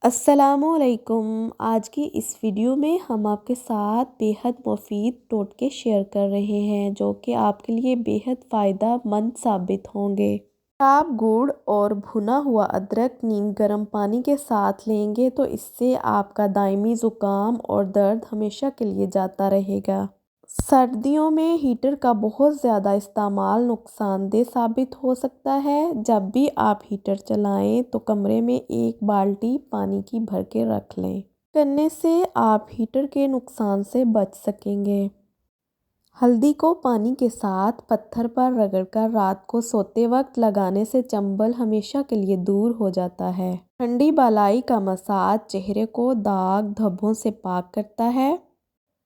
السلام علیکم۔ آج کی اس ویڈیو میں ہم آپ کے ساتھ بیحد مفید ٹوٹکے شیئر کر رہے ہیں جو کہ آپ کے لیے بیحد فائدہ مند ثابت ہوں گے۔ آپ گڑ اور بھنا ہوا ادرک نیم گرم پانی کے ساتھ لیں گے تو اس سے آپ کا دائمی زکام اور درد ہمیشہ کے لیے جاتا رہے گا۔ سردیوں میں ہیٹر کا بہت زیادہ استعمال نقصان دہ ثابت ہو سکتا ہے۔ جب بھی آپ ہیٹر چلائیں تو کمرے میں ایک بالٹی پانی کی بھر کے رکھ لیں۔ کرنے سے آپ ہیٹر کے نقصان سے بچ سکیں گے۔ ہلدی کو پانی کے ساتھ پتھر پر رگڑ کر رات کو سوتے وقت لگانے سے چنبل ہمیشہ کے لیے دور ہو جاتا ہے۔ ٹھنڈی بالائی کا مساج چہرے کو داغ دھبوں سے پاک کرتا ہے۔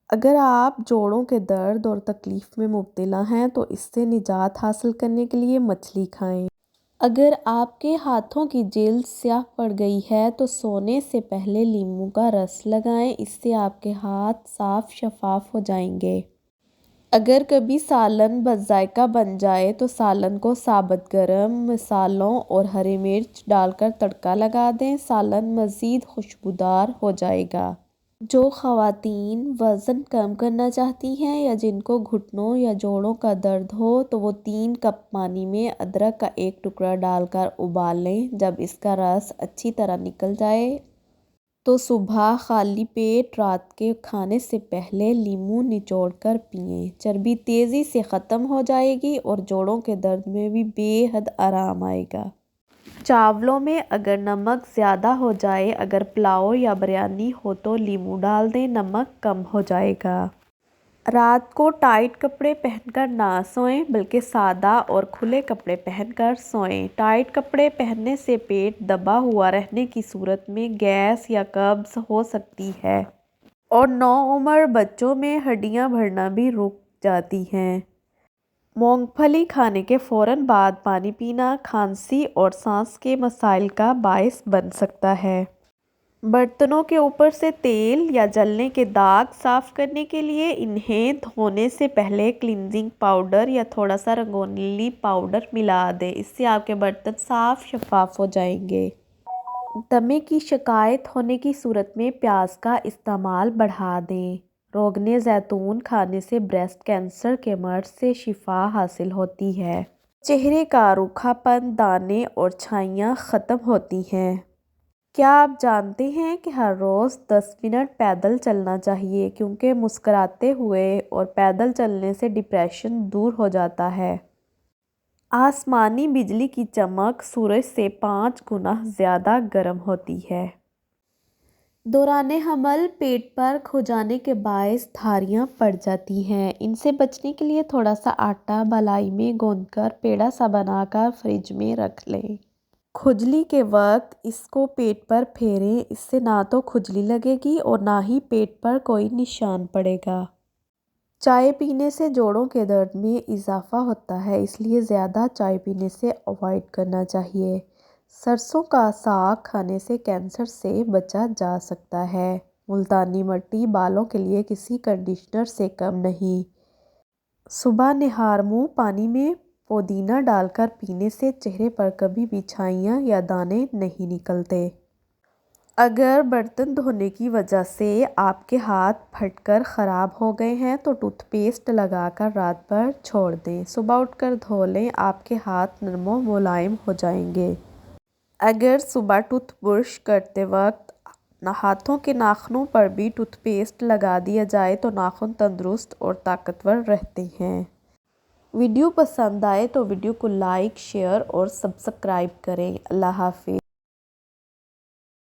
اگر آپ جوڑوں کے درد اور تکلیف میں مبتلا ہیں تو اس سے نجات حاصل کرنے کے لیے مچھلی کھائیں۔ اگر آپ کے ہاتھوں کی جلد سیاہ پڑ گئی ہے تو سونے سے پہلے لیموں کا رس لگائیں، اس سے آپ کے ہاتھ صاف شفاف ہو جائیں گے۔ اگر کبھی سالن بد ذائقہ بن جائے تو سالن کو ثابت گرم مصالحوں اور ہری مرچ ڈال کر تڑکا لگا دیں، سالن مزید خوشبودار ہو جائے گا۔ جو خواتین وزن کم کرنا چاہتی ہیں یا جن کو گھٹنوں یا جوڑوں کا درد ہو تو وہ 3 کپ پانی میں ادرک کا ایک ٹکڑا ڈال کر ابال لیں۔ جب اس کا رس اچھی طرح نکل جائے تو صبح خالی پیٹ رات کے کھانے سے پہلے لیموں نچوڑ کر پئیں۔ چربی تیزی سے ختم ہو جائے گی اور جوڑوں کے درد میں بھی بے حد آرام آئے گا۔ چاولوں میں اگر نمک زیادہ ہو جائے، اگر پلاؤ یا بریانی ہو تو لیموں ڈال دیں، نمک کم ہو جائے گا۔ رات کو ٹائٹ کپڑے پہن کر نہ سوئیں بلکہ سادہ اور کھلے کپڑے پہن کر سوئیں۔ ٹائٹ کپڑے پہننے سے پیٹ دبا ہوا رہنے کی صورت میں گیس یا قبض ہو سکتی ہے اور نوعمر بچوں میں ہڈیاں بڑھنا بھی رک جاتی ہیں۔ مونگ پھلی کھانے کے فوراً بعد پانی پینا کھانسی اور سانس کے مسائل کا باعث بن سکتا ہے۔ برتنوں کے اوپر سے تیل یا جلنے کے داغ صاف کرنے کے لیے انہیں دھونے سے پہلے کلینزنگ پاؤڈر یا تھوڑا سا رنگولی پاؤڈر ملا دیں، اس سے آپ کے برتن صاف شفاف ہو جائیں گے۔ دمے کی شکایت ہونے کی صورت میں پیاز کا استعمال بڑھا دیں۔ روغن زیتون کھانے سے بریسٹ کینسر کے مرض سے شفا حاصل ہوتی ہے۔ چہرے کا روکھا پن، دانے اور چھائیاں ختم ہوتی ہیں۔ کیا آپ جانتے ہیں کہ ہر روز 10 منٹ پیدل چلنا چاہیے کیونکہ مسکراتے ہوئے اور پیدل چلنے سے ڈپریشن دور ہو جاتا ہے۔ آسمانی بجلی کی چمک سورج سے 5 گنا زیادہ گرم ہوتی ہے۔ دوران حمل پیٹ پر کھجانے کے باعث دھاریاں پڑ جاتی ہیں۔ ان سے بچنے کے لیے تھوڑا سا آٹا بالائی میں گوندھ کر پیڑا سا بنا کر فریج میں رکھ لیں۔ کھجلی کے وقت اس کو پیٹ پر پھیریں، اس سے نہ تو کھجلی لگے گی اور نہ ہی پیٹ پر کوئی نشان پڑے گا۔ چائے پینے سے جوڑوں کے درد میں اضافہ ہوتا ہے، اس لیے زیادہ چائے پینے سے اوائڈ کرنا چاہیے۔ سرسوں کا ساگ کھانے سے کینسر سے بچا جا سکتا ہے۔ ملتانی مٹی بالوں کے لیے کسی کنڈیشنر سے کم نہیں۔ صبح نہار منہ پانی میں پودینہ ڈال کر پینے سے چہرے پر کبھی بھی چھائیاں یا دانے نہیں نکلتے۔ اگر برتن دھونے کی وجہ سے آپ کے ہاتھ پھٹ کر خراب ہو گئے ہیں تو ٹوتھ پیسٹ لگا کر رات بھر چھوڑ دیں، صبح اٹھ کر دھو لیں، آپ کے ہاتھ نرم و ملائم ہو جائیں گے۔ اگر صبح ٹوتھ برش کرتے وقت ہاتھوں کے ناخنوں پر بھی ٹوتھ پیسٹ لگا دیا جائے تو ناخن تندرست اور طاقتور رہتے ہیں۔ ویڈیو پسند آئے تو ویڈیو کو لائک، شیئر اور سبسکرائب کریں۔ اللہ حافظ۔